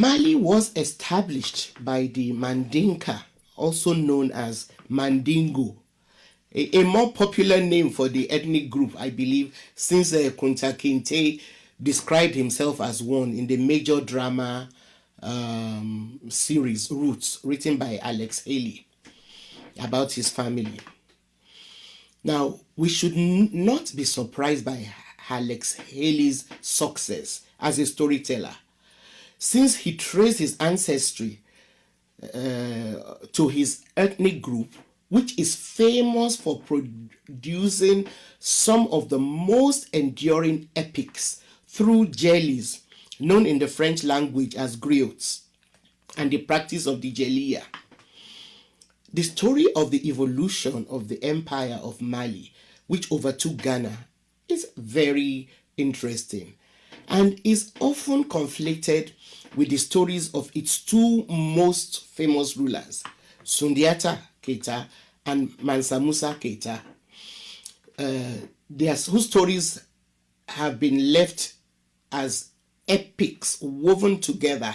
Mali was established by the Mandinka, also known as Mandingo, a more popular name for the ethnic group, I believe, since Kunta Kinte described himself as one in the major drama series Roots, written by Alex Haley, about his family. Now, we should not be surprised by Alex Haley's success as a storyteller, since he traced his ancestry to his ethnic group, which is famous for producing some of the most enduring epics through jellies, known in the French language as griots, and the practice of the jelia. The story of the evolution of the empire of Mali, which overtook Ghana, is very interesting and is often conflated with the stories of its two most famous rulers, Sundiata Keita and Mansa Musa Keita, whose stories have been left as epics woven together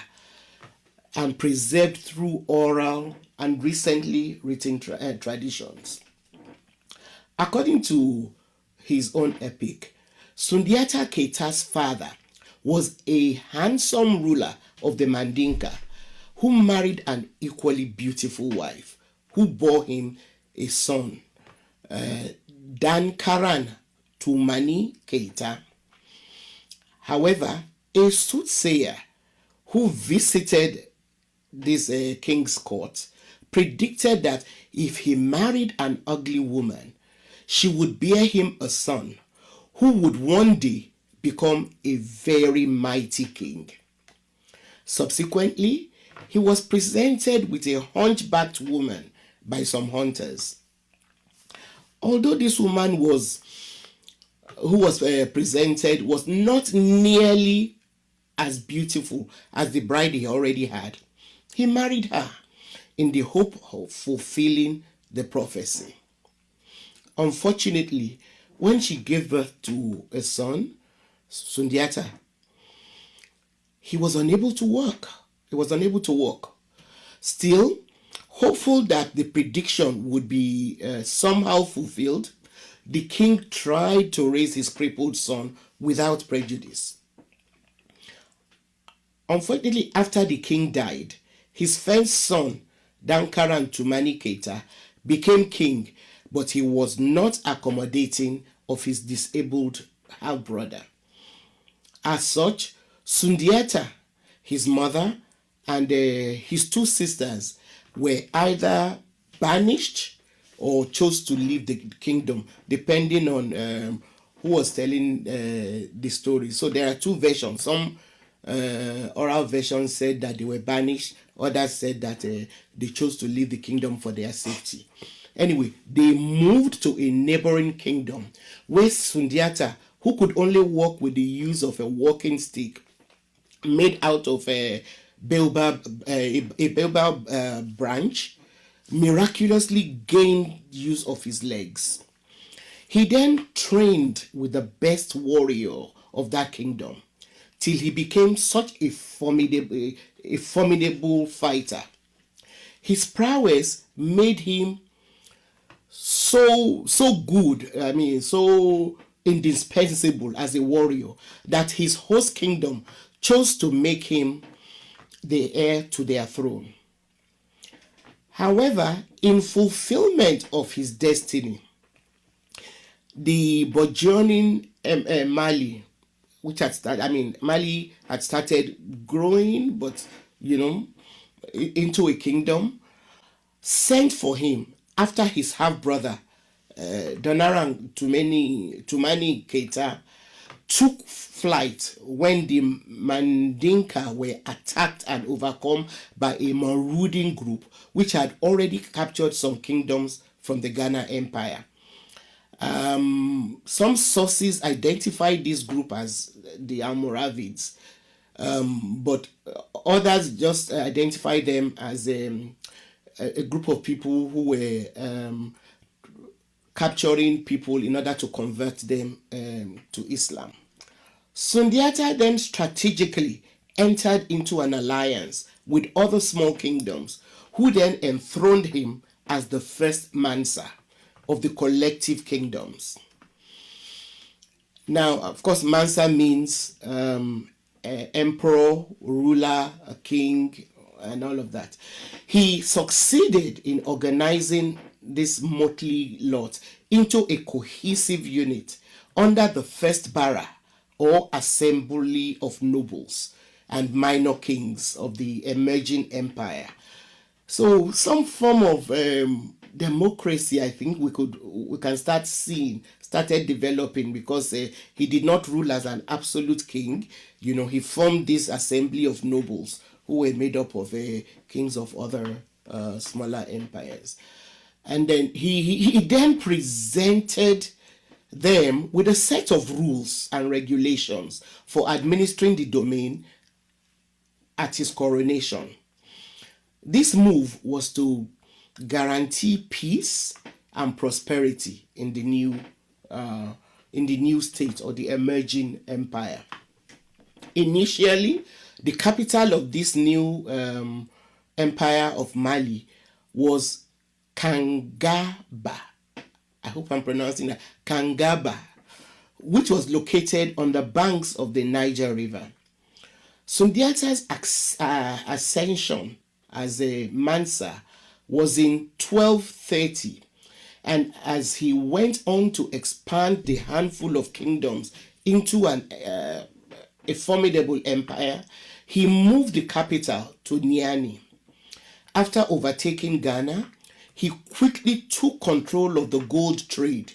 and preserved through oral and recently written traditions. According to his own epic, Sundiata Keita's father was a handsome ruler of the Mandinka who married an equally beautiful wife who bore him a son, Dankaran Tumani Keita. However, a soothsayer who visited this king's court predicted that if he married an ugly woman, she would bear him a son who would one day become a very mighty king. Subsequently, he was presented with a hunchbacked woman by some hunters. Although this woman who was presented was not nearly as beautiful as the bride he already had, he married her in the hope of fulfilling the prophecy. Unfortunately, when she gave birth to a son, Sundiata, he was unable to work. He was unable to walk. Still, hopeful that the prediction would be somehow fulfilled, the king tried to raise his crippled son without prejudice. Unfortunately, after the king died, his first son, Dankaran Tumani Keita, became king, but he was not accommodating of his disabled half-brother. As such, Sundiata, his mother, and his two sisters were either banished or chose to leave the kingdom, depending on who was telling the story. So there are two versions. Some oral versions said that they were banished. Others said that they chose to leave the kingdom for their safety. Anyway, they moved to a neighboring kingdom where Sundiata, who could only walk with the use of a walking stick made out of a baobab branch, miraculously gained use of his legs. He then trained with the best warrior of that kingdom till he became such a formidable fighter. His prowess made him so good, so indispensable as a warrior, that his host kingdom chose to make him the heir to their throne. However, in fulfillment of his destiny, the burgeoning Mali, Mali had started growing, but into a kingdom, sent for him after his half brother, Donarang Tumani Keita, took flight when the Mandinka were attacked and overcome by a marauding group which had already captured some kingdoms from the Ghana Empire. Some sources identify this group as the Almoravids, but others just identify them as a group of people who were capturing people in order to convert them to Islam. Sundiata then strategically entered into an alliance with other small kingdoms, who then enthroned him as the first Mansa of the collective kingdoms. Now, of course, Mansa means emperor, ruler, a king, and all of that. He succeeded in organizing this motley lot into a cohesive unit under the first bara, or assembly of nobles and minor kings of the emerging empire. So some form of democracy, I think we can start seeing started developing, because he did not rule as an absolute king. He formed this assembly of nobles who were made up of kings of other smaller empires, and then he then presented them with a set of rules and regulations for administering the domain at his coronation. This move was to guarantee peace and prosperity in the new state, or the emerging empire. Initially, the capital of this new empire of Mali was Kangaba. I hope I'm pronouncing that. Kangaba, which was located on the banks of the Niger River. Sundiata's ascension as a Mansa was in 1230, and as he went on to expand the handful of kingdoms into a formidable empire, he moved the capital to Niani. After overtaking Ghana, he quickly took control of the gold trade,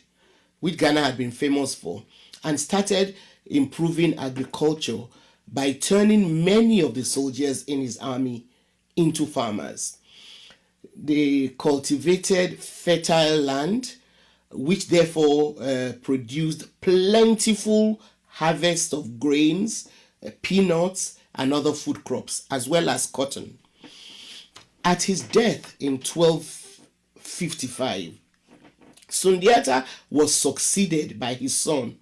which Ghana had been famous for, and started improving agriculture by turning many of the soldiers in his army into farmers. They cultivated fertile land, which therefore produced plentiful harvests of grains, peanuts, and other food crops, as well as cotton. At his death in 1255, Sundiata was succeeded by his son,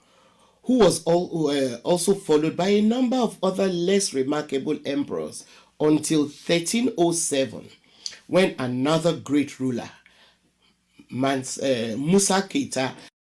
who was also followed by a number of other less remarkable emperors, until 1307, when another great ruler, Musa Keita,